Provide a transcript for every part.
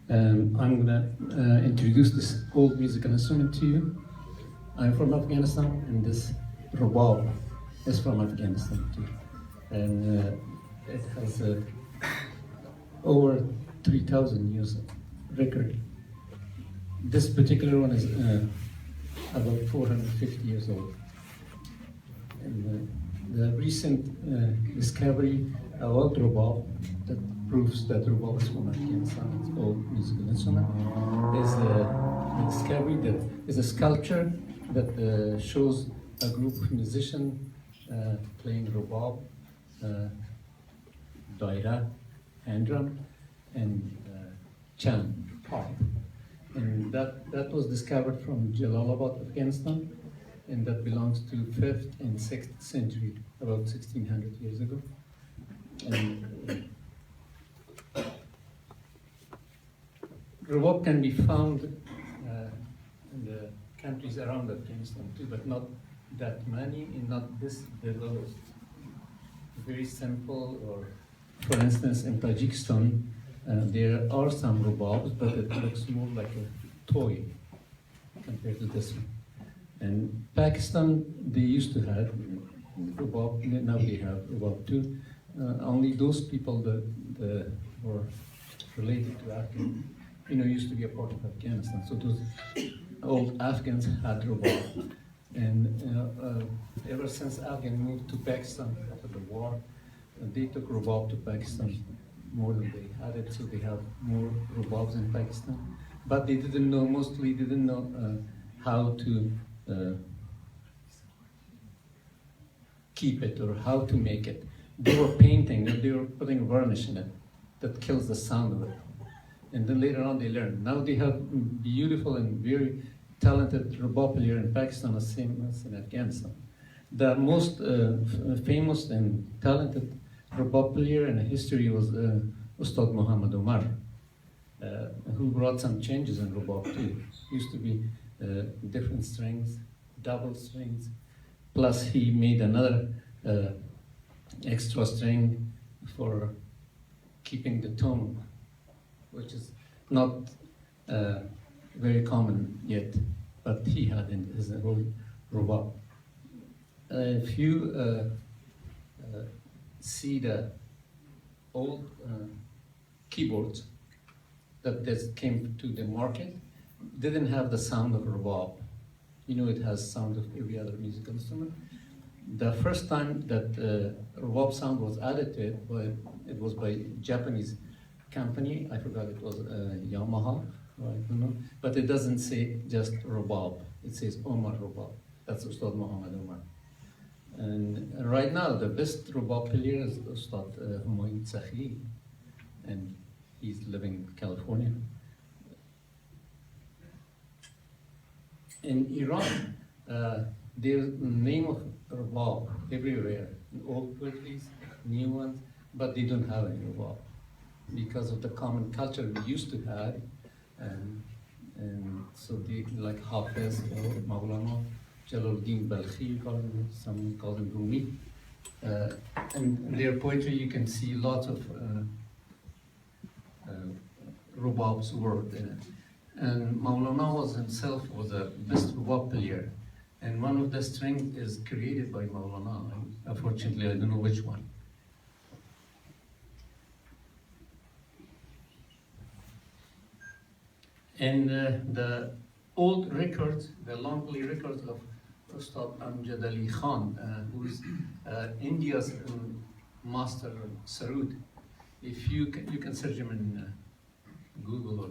I'm going to introduce this old musical instrument to you. I'm from Afghanistan, and this Rubab is from Afghanistan too. And it has over 3,000 years record. This particular one is about 450 years old. And the recent discovery about Robab that proves that Robab is from Afghanistan, it's old musical instrument, is the discovery that is a sculpture that shows a group of musicians playing Robab, daira, hand drum, and chan, pipe. And that was discovered from Jalalabad, Afghanistan, and that belongs to 5th and 6th century, about 1600 years ago. And Rubab can be found in the countries around Afghanistan too, but not that many and not this developed. Very simple, or for instance in Tajikistan, there are some Rubabs, but it looks more like a toy compared to this one. And Pakistan, they used to have Rubab, now they have Rubab too. Only those people that were related to Afghan, used to be a part of Afghanistan. So those old Afghans had Rubab. And ever since Afghan moved to Pakistan after the war, they took Rubab to Pakistan more than they had it, so they have more Rubabs in Pakistan. But they didn't know, mostly didn't know how to keep it or how to make it. They were painting, they were putting varnish in it that kills the sound of it. And then later on they learned. Now they have beautiful and very talented Rubab player in Pakistan, the same as in Afghanistan. The most famous and talented Rubab player in history was Ustad Muhammad Omar, who brought some changes in Rubab too. Used to be different strings, double strings, plus he made another extra string for keeping the tone, which is not very common yet, but he had in his whole Rubab. If you see the old keyboards that just came to the market, didn't have the sound of Rubab. It has sound of every other musical instrument. The first time that Rubab sound was added to it, it was by Japanese company. I forgot, it was Yamaha, I don't know. But it doesn't say just Rubab. It says Omar Rubab. That's Ustad Muhammad Omar. And right now, the best Rubab player is Ustad M.Human Attaie, and he's living in California. In Iran, there's the name of Rubab everywhere, old poetries, new ones, but they don't have any Rubab because of the common culture we used to have, and so they like Hafiz or Maulana, Jalaluddin Balkhi, some call him Rumi. And their poetry, you can see lots of Rubab's word in it. And Maulana himself was a best Rubab player. And one of the strings is created by Maulana. Unfortunately, I don't know which one. And the old records, the long play records of Ustad Amjad Ali Khan, who is India's master sarod. If you can search him in Google or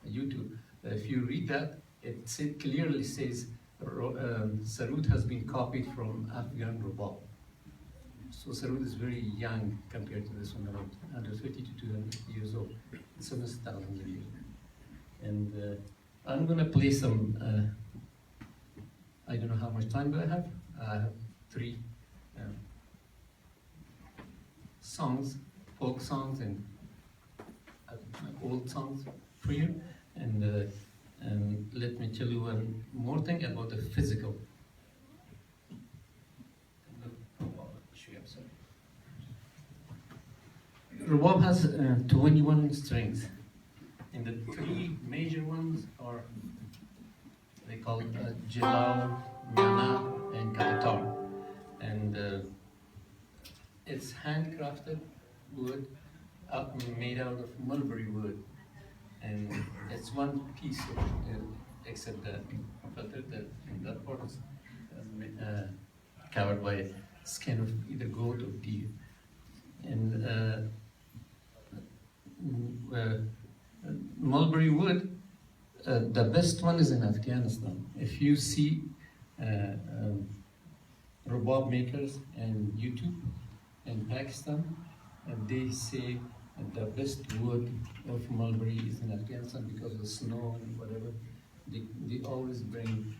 YouTube. If you read that, it clearly says sarod has been copied from Afghan Rubab. So sarod is very young compared to this one, about 150 to 200 years old. This one is thousands of years. And I'm going to play some, I don't know how much time do I have. I have 3 songs, folk songs and old songs for you. And let me tell you one more thing about the physical. Rubab has 21 strings. And the three major ones are, they call it Jilau, Mana, and Kaitar. And it's handcrafted wood made out of mulberry wood. And it's one piece of except the filter that part is covered by skin of either goat or deer. And mulberry wood, the best one is in Afghanistan. If you see Rubab makers and YouTube in Pakistan, they say the best wood of mulberry is in Afghanistan because of snow and whatever. They always bring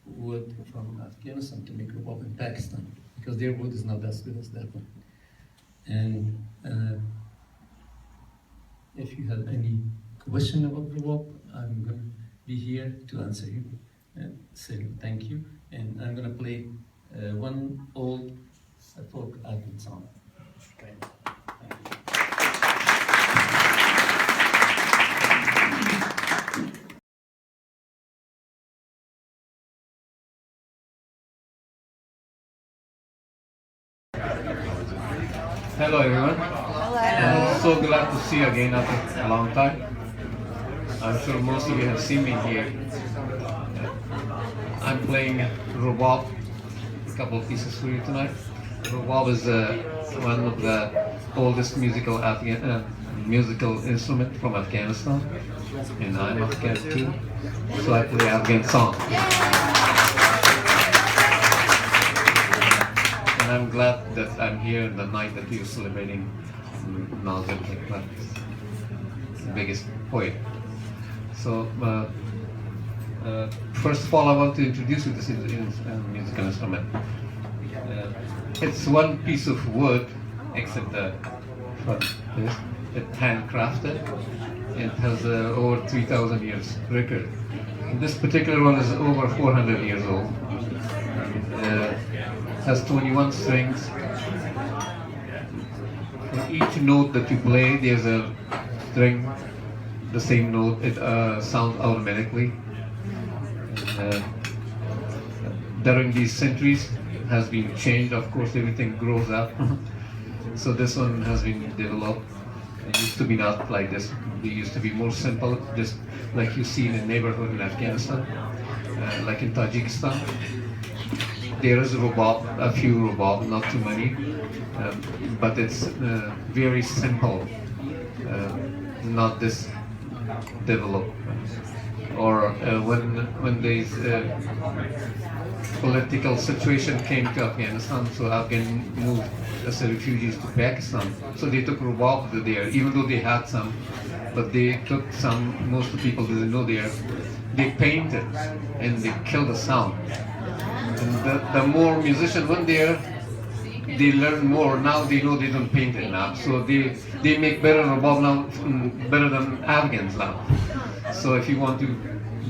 wood from Afghanistan to make Rubab in Pakistan because their wood is not as good as that one. And if you have any question about Rubab, I'm going to be here to answer you. Say thank you. And I'm going to play one old folk Afghan song. Okay. Hello everyone. Hello. I'm so glad to see you again after a long time. I'm sure most of you have seen me here. I'm playing Robab, a couple of pieces for you tonight. Robab is one of the oldest musical instrument from Afghanistan, and I'm Afghan too, so I play Afghan song. And I'm glad that I'm here the night that you're celebrating Nazir, the biggest poet. So, first of all, I want to introduce you to this musical instrument. It's one piece of wood, except the front. It's handcrafted. It has over 3,000 years record. This particular one is over 400 years old. Has 21 strings. For each note that you play, there's a string, the same note. It sounds automatically. During these centuries, has been changed. Of course, everything grows up. So this one has been developed. It used to be not like this. It used to be more simple, just like you see in a neighborhood in Afghanistan, like in Tajikistan. There is Rubab, a few Rubab, not too many, but it's very simple, not this developed. Or when this political situation came to Afghanistan, so Afghan moved as refugees to Pakistan. So they took Rubab there, even though they had some, but they took some. Most of the people didn't know there. They painted and they killed the sound. And the more musicians went there, they learn more. Now they know they don't paint it now, so they make better Rubab now, better than Afghans now. So if you want to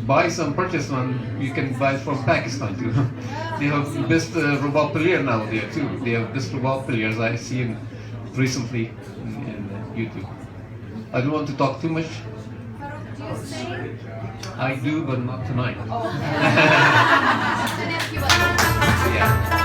buy some, purchase one, you can buy it from Pakistan too. They have best Rubab player now there too. They have best Rubab players I see recently in YouTube. I don't want to talk too much. Farooq, do you sing? I do, but not tonight. Oh. Yeah.